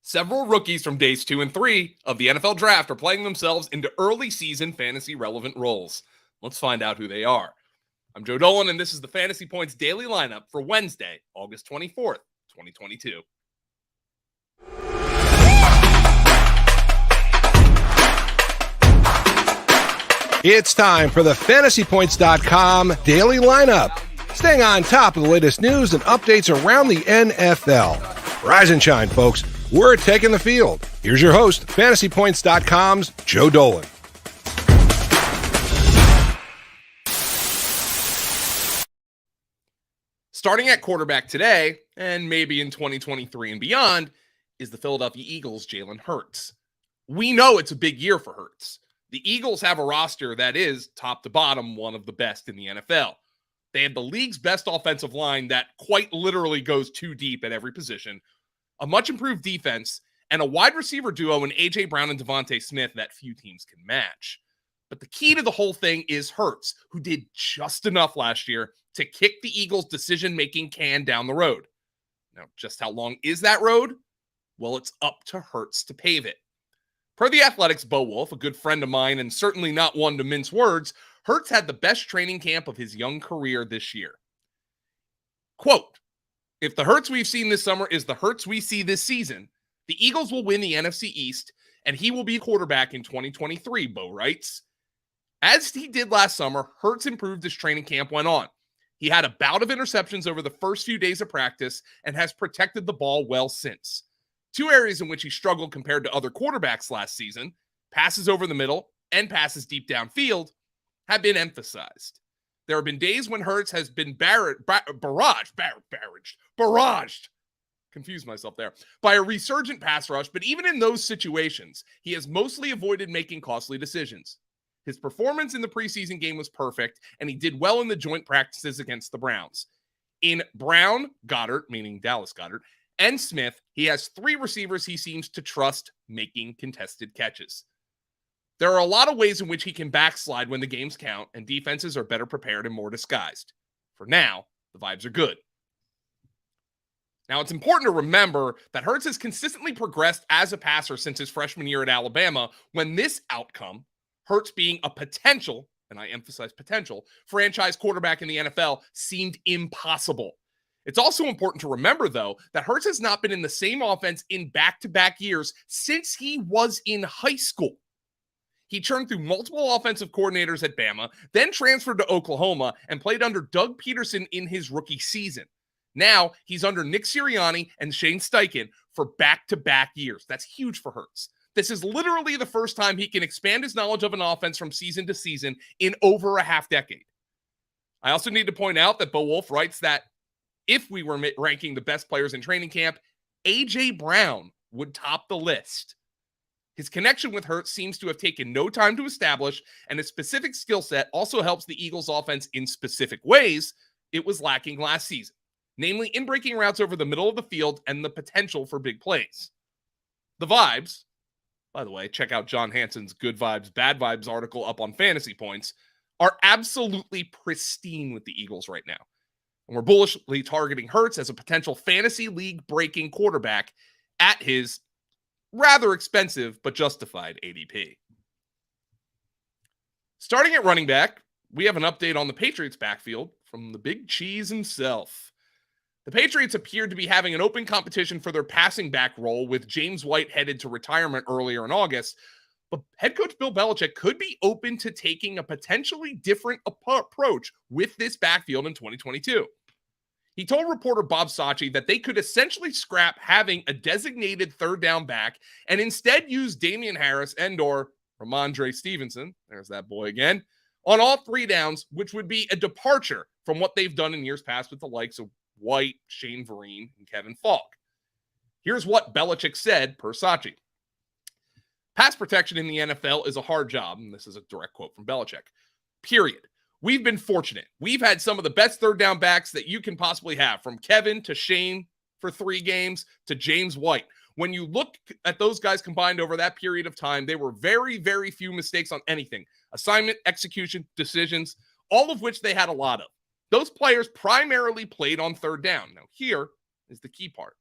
Several rookies from days 2 and 3 of the NFL draft are playing themselves into early season fantasy relevant roles. Let's find out who they are. I'm Joe Dolan, and this is the Fantasy Points Daily Lineup for Wednesday, August 24th, 2022. It's time for the FantasyPoints.com Daily Lineup. Staying on top of the latest news and updates around the NFL. Rise and shine, folks. We're taking the field. Here's your host, FantasyPoints.com's Joe Dolan. Starting at quarterback today, and maybe in 2023 and beyond, is the Philadelphia Eagles' Jalen Hurts. We know it's a big year for Hurts. The Eagles have a roster that is, top to bottom, one of the best in the NFL. They have the league's best offensive line that quite literally goes too deep at every position, a much improved defense, and a wide receiver duo in A.J. Brown and Devontae Smith that few teams can match. But the key to the whole thing is Hurts, who did just enough last year to kick the Eagles' decision-making can down the road. Now, just how long is that road? Well, it's up to Hurts to pave it. Per The Athletic's Bo Wolf, a good friend of mine and certainly not one to mince words, Hurts had the best training camp of his young career this year. Quote, "If the Hurts we've seen this summer is the Hurts we see this season, the Eagles will win the NFC East, and he will be quarterback in 2023, Bo writes. As he did last summer, Hurts improved as training camp went on. He had a bout of interceptions over the first few days of practice and has protected the ball well since. Two areas in which he struggled compared to other quarterbacks last season, passes over the middle and passes deep downfield, have been emphasized. There have been days when Hurts has been barraged, confused myself there, by a resurgent pass rush, but even in those situations, he has mostly avoided making costly decisions. His performance in the preseason game was perfect, and he did well in the joint practices against the Browns. In Brown, Goddard, meaning Dallas Goddard, and Smith, he has three receivers he seems to trust making contested catches. There are a lot of ways in which he can backslide when the games count, and defenses are better prepared and more disguised. For now, the vibes are good. Now, it's important to remember that Hurts has consistently progressed as a passer since his freshman year at Alabama, when this outcome, Hurts being a potential, and I emphasize potential, franchise quarterback in the NFL, seemed impossible. It's also important to remember, though, that Hurts has not been in the same offense in back-to-back years since he was in high school. He churned through multiple offensive coordinators at Bama, then transferred to Oklahoma and played under Doug Peterson in his rookie season. Now, he's under Nick Sirianni and Shane Steichen for back-to-back years. That's huge for Hurts. This is literally the first time he can expand his knowledge of an offense from season to season in over a half-decade. I also need to point out that Bo Wolf writes that if we were ranking the best players in training camp, A.J. Brown would top the list. His connection with Hurts seems to have taken no time to establish, and his specific skill set also helps the Eagles' offense in specific ways it was lacking last season, namely in breaking routes over the middle of the field and the potential for big plays. The vibes, by the way, check out John Hanson's Good Vibes, Bad Vibes article up on Fantasy Points, are absolutely pristine with the Eagles right now. And we're bullishly targeting Hurts as a potential fantasy league-breaking quarterback at his rather expensive but justified ADP. Starting at running back, we have an update on the Patriots backfield from the Big Cheese himself. The Patriots appeared to be having an open competition for their passing back role, with James White headed to retirement earlier in August, but head coach Bill Belichick could be open to taking a potentially different approach with this backfield in 2022. He told reporter Bob Sacchi that they could essentially scrap having a designated third down back and instead use Damien Harris and/or Ramondre Stevenson, there's that boy again, on all three downs, which would be a departure from what they've done in years past with the likes of White, Shane Vereen, and Kevin Falk. Here's what Belichick said per Sacchi. Pass protection in the NFL is a hard job, and this is a direct quote from Belichick, period. We've been fortunate. We've had some of the best third down backs that you can possibly have, from Kevin to Shane for 3 games to James White. When you look at those guys combined over that period of time, they were very, very few mistakes on anything. Assignment, execution, decisions, all of which they had a lot of. Those players primarily played on third down. Now, here is the key part.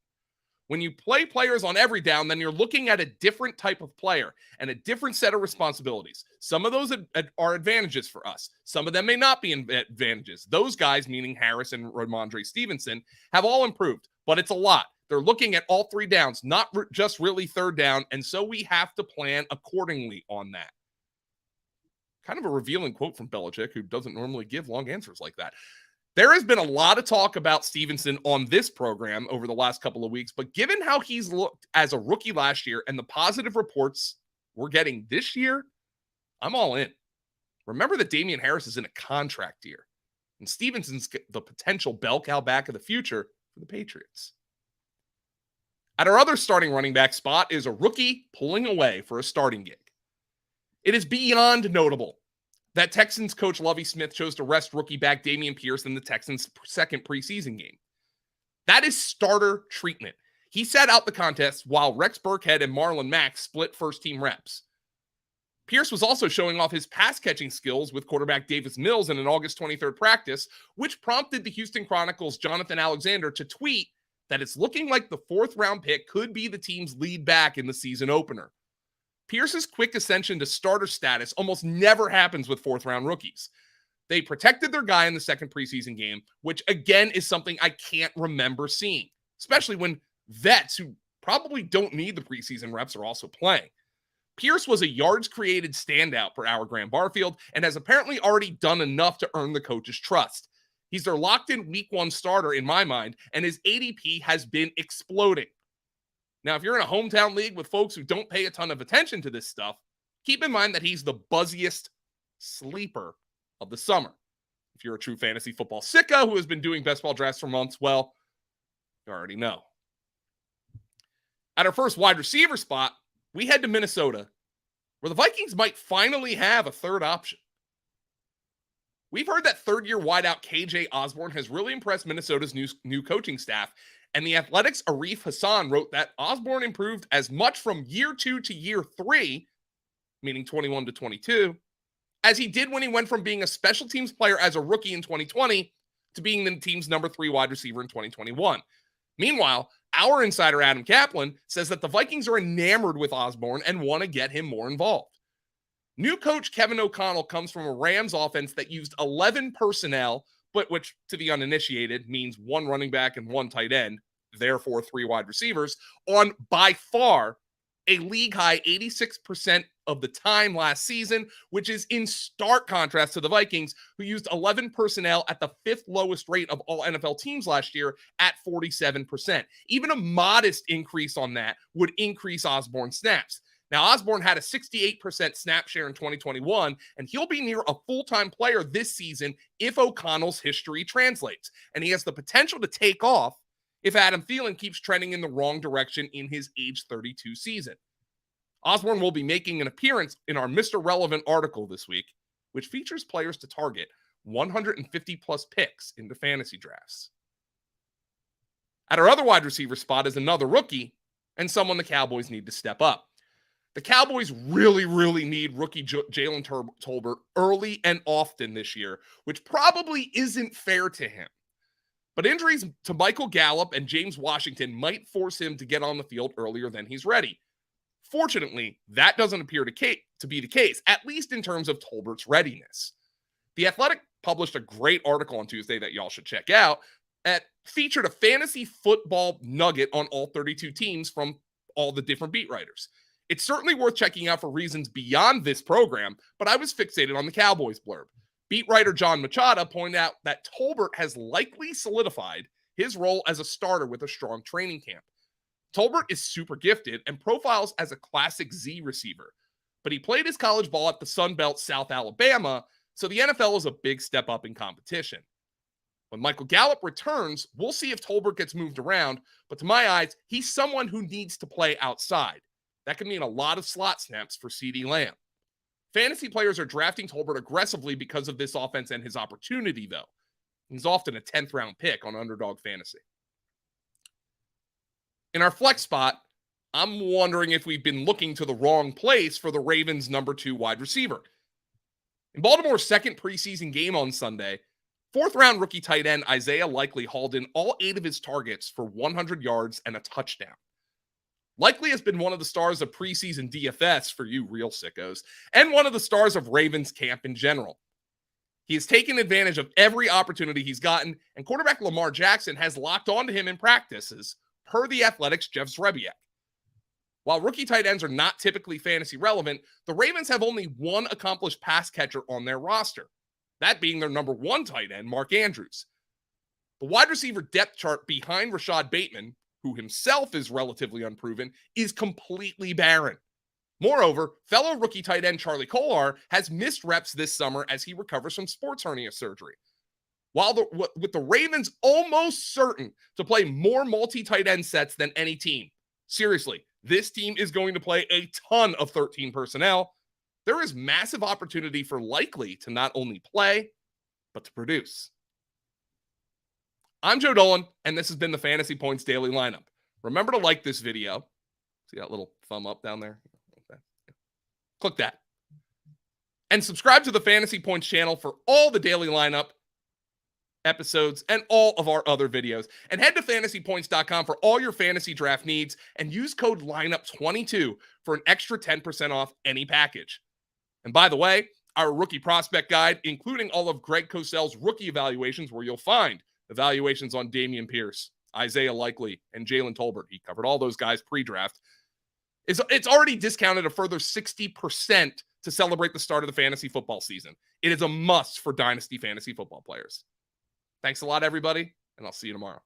When you play players on every down, then you're looking at a different type of player and a different set of responsibilities. Some of those are advantages for us. Some of them may not be advantages. Those guys, meaning Harris and Ramondre Stevenson, have all improved, but it's a lot. They're looking at all three downs, not just really third down, and so we have to plan accordingly on that. Kind of a revealing quote from Belichick, who doesn't normally give long answers like that. There has been a lot of talk about Stevenson on this program over the last couple of weeks, but given how he's looked as a rookie last year and the positive reports we're getting this year, I'm all in. Remember that Damien Harris is in a contract year, and Stevenson's the potential bell cow back of the future for the Patriots. At our other starting running back spot is a rookie pulling away for a starting gig. It is beyond notable that Texans coach Lovie Smith chose to rest rookie back Damien Pierce in the Texans' second preseason game. That is starter treatment. He sat out the contest while Rex Burkhead and Marlon Mack split first-team reps. Pierce was also showing off his pass-catching skills with quarterback Davis Mills in an August 23rd practice, which prompted the Houston Chronicle's Jonathan Alexander to tweet that it's looking like the fourth-round pick could be the team's lead back in the season opener. Pierce's quick ascension to starter status almost never happens with fourth-round rookies. They protected their guy in the second preseason game, which, again, is something I can't remember seeing, especially when vets who probably don't need the preseason reps are also playing. Pierce was a yards-created standout for our Graham Barfield and has apparently already done enough to earn the coach's trust. He's their locked-in week one starter in my mind, and his ADP has been exploding. Now, if you're in a hometown league with folks who don't pay a ton of attention to this stuff, keep in mind that he's the buzziest sleeper of the summer. If you're a true fantasy football sicko who has been doing best ball drafts for months, well, you already know. At our first wide receiver spot, we head to Minnesota, where the Vikings might finally have a third option. We've heard that third-year wideout KJ Osborne has really impressed Minnesota's new coaching staff, and the Athletics' Arif Hassan wrote that Osborne improved as much from year 2 to year 3, meaning 21 to 22, as he did when he went from being a special teams player as a rookie in 2020 to being the team's number 3 wide receiver in 2021. Meanwhile, our insider Adam Kaplan says that the Vikings are enamored with Osborne and want to get him more involved. New coach Kevin O'Connell comes from a Rams offense that used 11 personnel, but which to the uninitiated means 1 running back and 1 tight end, therefore 3 wide receivers, on by far a league-high 86% of the time last season, which is in stark contrast to the Vikings, who used 11 personnel at the 5th lowest rate of all NFL teams last year at 47%. Even a modest increase on that would increase Osborne's snaps. Now, Osborne had a 68% snap share in 2021, and he'll be near a full-time player this season if O'Connell's history translates. And he has the potential to take off if Adam Thielen keeps trending in the wrong direction in his age 32 season. Osborne will be making an appearance in our Mr. Relevant article this week, which features players to target 150-plus picks into fantasy drafts. At our other wide receiver spot is another rookie and someone the Cowboys need to step up. The Cowboys really need rookie Jalen Tolbert early and often this year, which probably isn't fair to him. But injuries to Michael Gallup and James Washington might force him to get on the field earlier than he's ready. Fortunately, that doesn't appear to be the case, at least in terms of Tolbert's readiness. The Athletic published a great article on Tuesday that y'all should check out that featured a fantasy football nugget on all 32 teams from all the different beat writers. It's certainly worth checking out for reasons beyond this program, but I was fixated on the Cowboys blurb. Beat writer John Machado pointed out that Tolbert has likely solidified his role as a starter with a strong training camp. Tolbert is super gifted and profiles as a classic Z receiver, but he played his college ball at the Sun Belt South Alabama, so the NFL is a big step up in competition. When Michael Gallup returns, we'll see if Tolbert gets moved around, but to my eyes, he's someone who needs to play outside. That could mean a lot of slot snaps for CeeDee Lamb. Fantasy players are drafting Tolbert aggressively because of this offense and his opportunity, though. He's often a 10th round pick on Underdog Fantasy. In our flex spot, I'm wondering if we've been looking to the wrong place for the Ravens' number 2 wide receiver. In Baltimore's second preseason game on Sunday, 4th-round rookie tight end Isaiah Likely hauled in all 8 of his targets for 100 yards and a touchdown. Likely has been one of the stars of preseason DFS for you real sickos, and one of the stars of Ravens camp in general. He has taken advantage of every opportunity he's gotten, and quarterback Lamar Jackson has locked onto him in practices, per The Athletic's Jeff Zrebiec. While rookie tight ends are not typically fantasy relevant, the Ravens have only one accomplished pass catcher on their roster, that being their number 1 tight end, Mark Andrews. The wide receiver depth chart behind Rashad Bateman, who himself is relatively unproven, is completely barren. Moreover, fellow rookie tight end Charlie Kolar has missed reps this summer as he recovers from sports hernia surgery. With the Ravens almost certain to play more multi-tight end sets than any team, seriously, this team is going to play a ton of 13 personnel. There is massive opportunity for Likely to not only play, but to produce. I'm Joe Dolan, and this has been the Fantasy Points Daily Lineup. Remember to like this video. See that little thumb up down there? Click that. And subscribe to the Fantasy Points channel for all the Daily Lineup episodes and all of our other videos. And head to fantasypoints.com for all your fantasy draft needs and use code LINEUP22 for an extra 10% off any package. And by the way, our rookie prospect guide, including all of Greg Cosell's rookie evaluations, where you'll find evaluations on Damien Pierce, Isaiah Likely, and Jalen Tolbert. He covered all those guys pre-draft. It's already discounted a further 60% to celebrate the start of the fantasy football season. It is a must for dynasty fantasy football players. Thanks a lot, everybody, and I'll see you tomorrow.